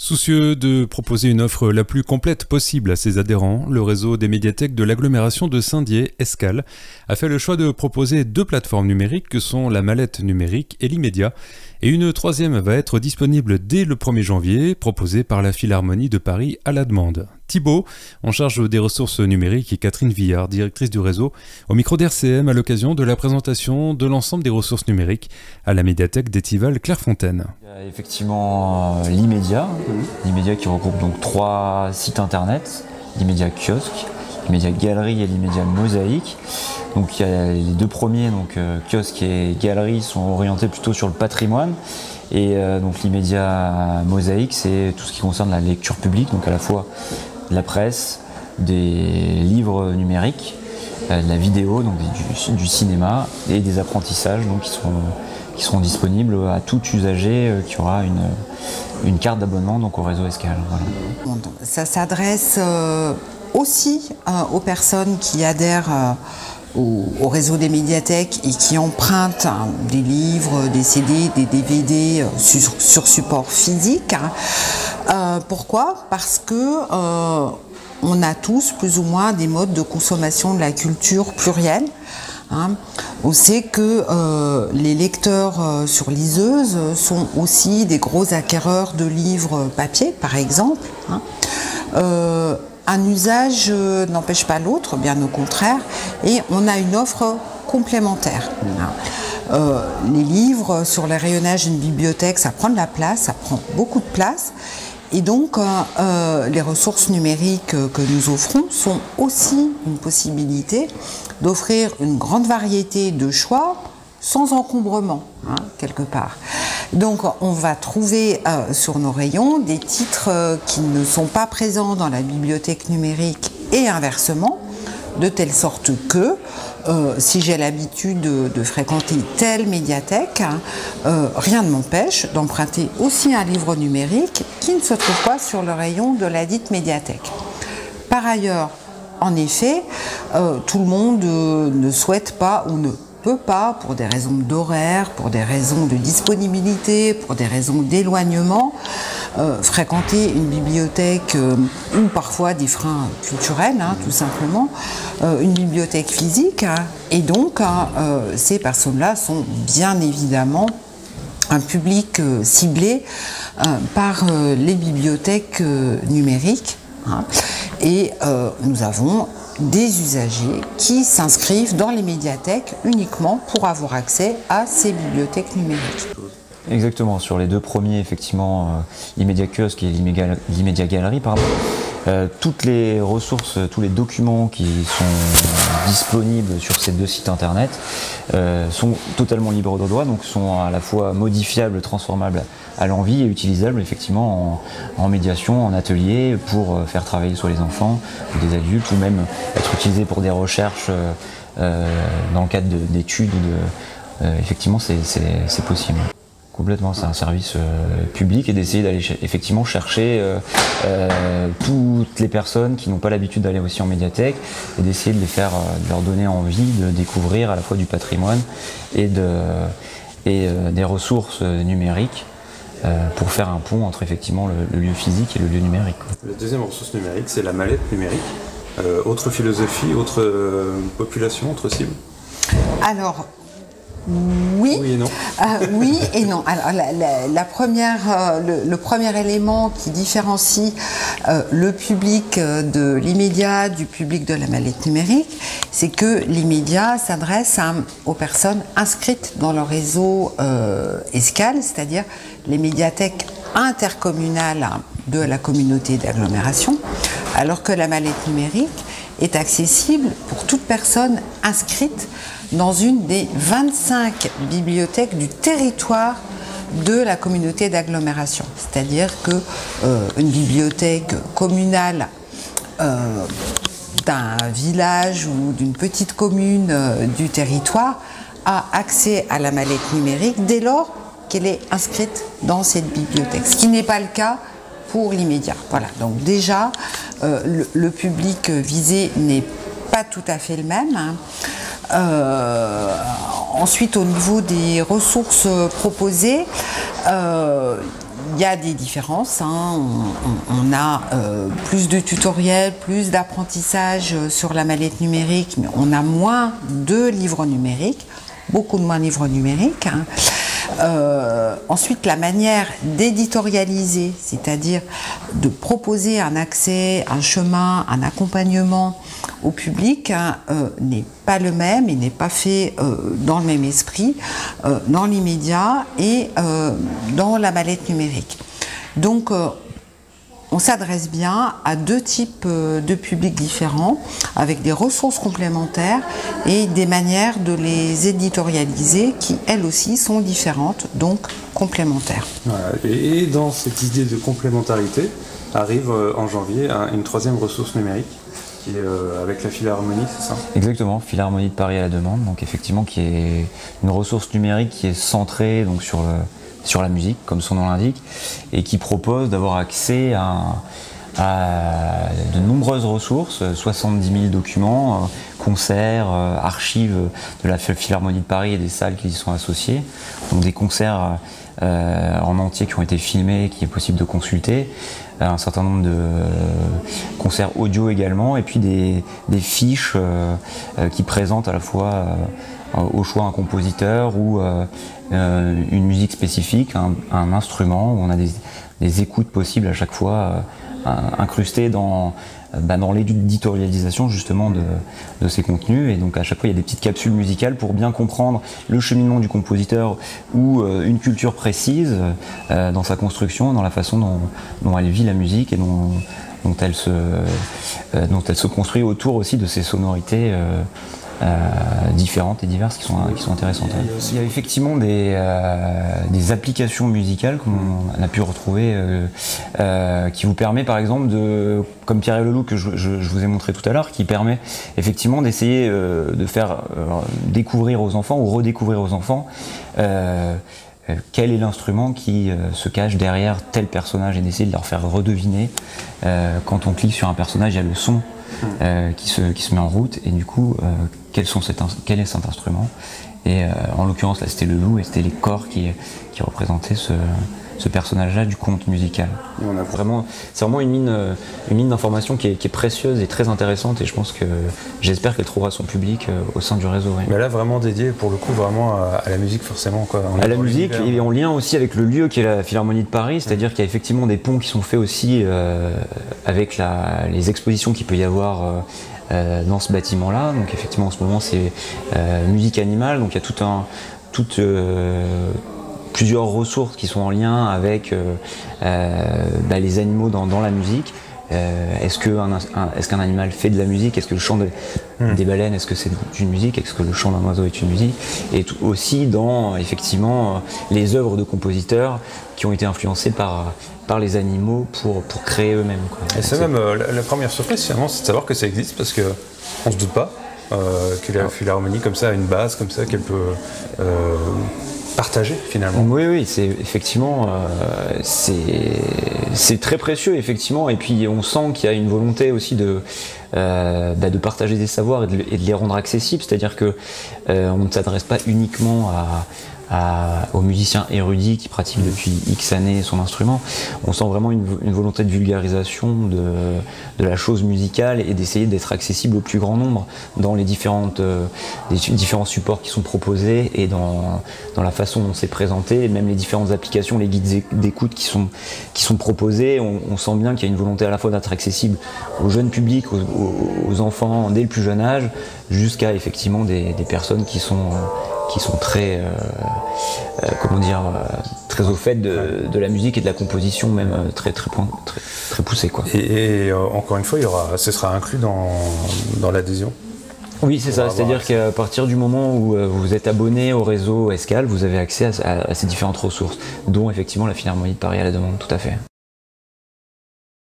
Soucieux de proposer une offre la plus complète possible à ses adhérents, le réseau des médiathèques de l'agglomération de Saint-Dié, Escales, a fait le choix de proposer 2 plateformes numériques que sont la mallette numérique et l'Immédiat, et une troisième va être disponible dès le 1er janvier, proposée par la Philharmonie de Paris à la demande. Thibaut, en charge des ressources numériques, et Catherine Villard, directrice du réseau, au micro d'RCM à l'occasion de la présentation de l'ensemble des ressources numériques à la médiathèque d'Étival Clairefontaine. Il y a effectivement l'Immédiat, l'Immédiat qui regroupe donc 3 sites internet, l'Immédiat Kiosque, l'Immédiat Galerie et l'Immédiat Mosaïque. Donc il y a les 2 premiers, donc Kiosque et Galerie, sont orientés plutôt sur le patrimoine. Et donc l'Immédiat Mosaïque, c'est tout ce qui concerne la lecture publique, donc à la fois de la presse, des livres numériques, de la vidéo, donc du cinéma et des apprentissages donc, qui seront disponibles à tout usager qui aura une carte d'abonnement donc au réseau Escales. Voilà. Ça s'adresse aussi aux personnes qui adhèrent au réseau des médiathèques et qui empruntent des livres, des CD, des DVD sur support physique. Pourquoi? Parce que on a tous plus ou moins des modes de consommation de la culture plurielle. On sait que les lecteurs sur liseuse sont aussi des gros acquéreurs de livres papier, par exemple. Un usage n'empêche pas l'autre, bien au contraire, et on a une offre complémentaire. Les livres sur les rayonnages d'une bibliothèque, ça prend de la place, ça prend beaucoup de place. Et donc, les ressources numériques que nous offrons sont aussi une possibilité d'offrir une grande variété de choix sans encombrement, quelque part. Donc, on va trouver sur nos rayons des titres qui ne sont pas présents dans la bibliothèque numérique et inversement, de telle sorte que si j'ai l'habitude de fréquenter telle médiathèque, rien ne m'empêche d'emprunter aussi un livre numérique qui ne se trouve pas sur le rayon de la dite médiathèque. Par ailleurs, en effet, tout le monde ne souhaite pas ou ne peut pas, pour des raisons d'horaire, pour des raisons de disponibilité, pour des raisons d'éloignement, fréquenter une bibliothèque ou parfois des freins culturels, tout simplement, une bibliothèque physique. Et donc, ces personnes-là sont bien évidemment un public ciblé par les bibliothèques numériques. Et nous avons des usagers qui s'inscrivent dans les médiathèques uniquement pour avoir accès à ces bibliothèques numériques. Exactement, sur les 2 premiers, effectivement, l'Immédiat Kiosque et l'Immédiat Galerie, toutes les ressources, tous les documents qui sont disponibles sur ces 2 sites internet sont totalement libres de droit, donc sont à la fois modifiables, transformables à l'envie et utilisables effectivement en médiation, en atelier, pour faire travailler soit les enfants ou des adultes, ou même être utilisés pour des recherches dans le cadre d'études. Effectivement, c'est possible. Complètement, c'est un service public, et d'essayer d'aller effectivement chercher toutes les personnes qui n'ont pas l'habitude d'aller aussi en médiathèque, et d'essayer de de leur donner envie de découvrir à la fois du patrimoine et des ressources numériques pour faire un pont entre effectivement le lieu physique et le lieu numérique. La deuxième ressource numérique, c'est la mallette numérique. Autre philosophie, autre population, autre cible? Alors, oui, oui et non. Oui et non. Alors, le premier élément qui différencie le public de l'Immédiat du public de la mallette numérique, c'est que l'Immédiat s'adresse aux personnes inscrites dans le réseau Escales, c'est-à-dire les médiathèques intercommunales de la communauté d'agglomération, alors que la mallette numérique est accessible pour toute personne inscrite dans une des 25 bibliothèques du territoire de la communauté d'agglomération. C'est-à-dire qu'une bibliothèque communale d'un village ou d'une petite commune du territoire a accès à la mallette numérique dès lors qu'elle est inscrite dans cette bibliothèque, ce qui n'est pas le cas pour l'Immédiat. Voilà, donc déjà, le public visé n'est pas tout à fait le même. Ensuite, au niveau des ressources proposées, il y a des différences, hein. On a plus de tutoriels, plus d'apprentissage sur la mallette numérique, mais on a moins de livres numériques, beaucoup de moins de livres numériques, hein. Ensuite, la manière d'éditorialiser, c'est-à-dire de proposer un accès, un chemin, un accompagnement au public, hein, n'est pas le même, il n'est pas fait dans le même esprit, dans l'immédiat et dans la mallette numérique. Donc, on s'adresse bien à deux types de publics différents, avec des ressources complémentaires et des manières de les éditorialiser qui, elles aussi, sont différentes, donc complémentaires. Voilà. Et dans cette idée de complémentarité, arrive en janvier une troisième ressource numérique, qui est avec la Philharmonie, c'est ça? Exactement, Philharmonie de Paris à la demande, donc effectivement qui est une ressource numérique qui est centrée donc, sur la musique, comme son nom l'indique, et qui propose d'avoir accès à de nombreuses ressources, 70 000 documents, concerts, archives de la Philharmonie de Paris et des salles qui y sont associées, donc des concerts en entier qui ont été filmés, qui est possible de consulter, un certain nombre de concerts audio également, et puis des fiches qui présentent à la fois au choix un compositeur ou une musique spécifique, un instrument, où on a des écoutes possibles à chaque fois incrustées dans l'éditorialisation justement de ces contenus, et donc à chaque fois il y a des petites capsules musicales pour bien comprendre le cheminement du compositeur ou une culture précise dans sa construction, dans la façon dont elle vit la musique et dont elle se construit autour aussi de ces sonorités différentes et diverses qui sont intéressantes. Il y a effectivement des applications musicales qu'on a pu retrouver qui vous permet par exemple comme Pierre et le Loup que je vous ai montré tout à l'heure, qui permet effectivement d'essayer de faire découvrir aux enfants ou redécouvrir aux enfants quel est l'instrument qui se cache derrière tel personnage, et d'essayer de leur faire redeviner. Quand on clique sur un personnage, il y a le son qui se met en route, et du coup quel est cet instrument, et en l'occurrence là c'était le loup, et c'était les corps qui représentaient ce personnage-là du conte musical. C'est vraiment une mine d'informations qui est précieuse et très intéressante, et j'espère qu'elle trouvera son public au sein du réseau. Oui. Mais là vraiment dédié pour le coup vraiment à la musique forcément, quoi. À la musique, et en lien aussi avec le lieu qui est la Philharmonie de Paris, c'est-à-dire qu'il y a effectivement des ponts qui sont faits aussi avec les expositions qu'il peut y avoir dans ce bâtiment-là. Donc effectivement en ce moment c'est musique animale, donc il y a plusieurs ressources qui sont en lien avec les animaux dans la musique. Est-ce qu'un animal fait de la musique? Est-ce que le chant des baleines, est-ce que c'est une musique? Est-ce que le chant d'un oiseau est une musique? Et aussi dans effectivement les œuvres de compositeurs qui ont été influencés par les animaux pour créer eux-mêmes. Et c'est même la première surprise finalement, c'est de savoir que ça existe, parce qu'on ne se doute pas que la Philharmonie comme ça a une base comme ça qu'elle peut partager finalement. Oui, c'est effectivement c'est très précieux effectivement, et puis on sent qu'il y a une volonté aussi de partager des savoirs et de les rendre accessibles, c'est-à-dire que on ne s'adresse pas uniquement aux musiciens érudits qui pratiquent depuis X années son instrument. On sent vraiment une volonté de vulgarisation de la chose musicale, et d'essayer d'être accessible au plus grand nombre dans les différents supports qui sont proposés, et dans la façon dont c'est présenté, et même les différentes applications, les guides d'écoute qui sont proposés. On sent bien qu'il y a une volonté à la fois d'être accessible aux jeunes publics, aux enfants dès le plus jeune âge, jusqu'à effectivement des personnes qui sont très très au fait de la musique et de la composition, même très poussée, quoi. Et encore une fois, ce sera inclus dans l'adhésion. Oui, c'est ça, c'est-à-dire qu'à partir du moment où vous êtes abonné au réseau Escale, vous avez accès à ces différentes ressources, dont effectivement la Philharmonie de Paris à la demande, tout à fait.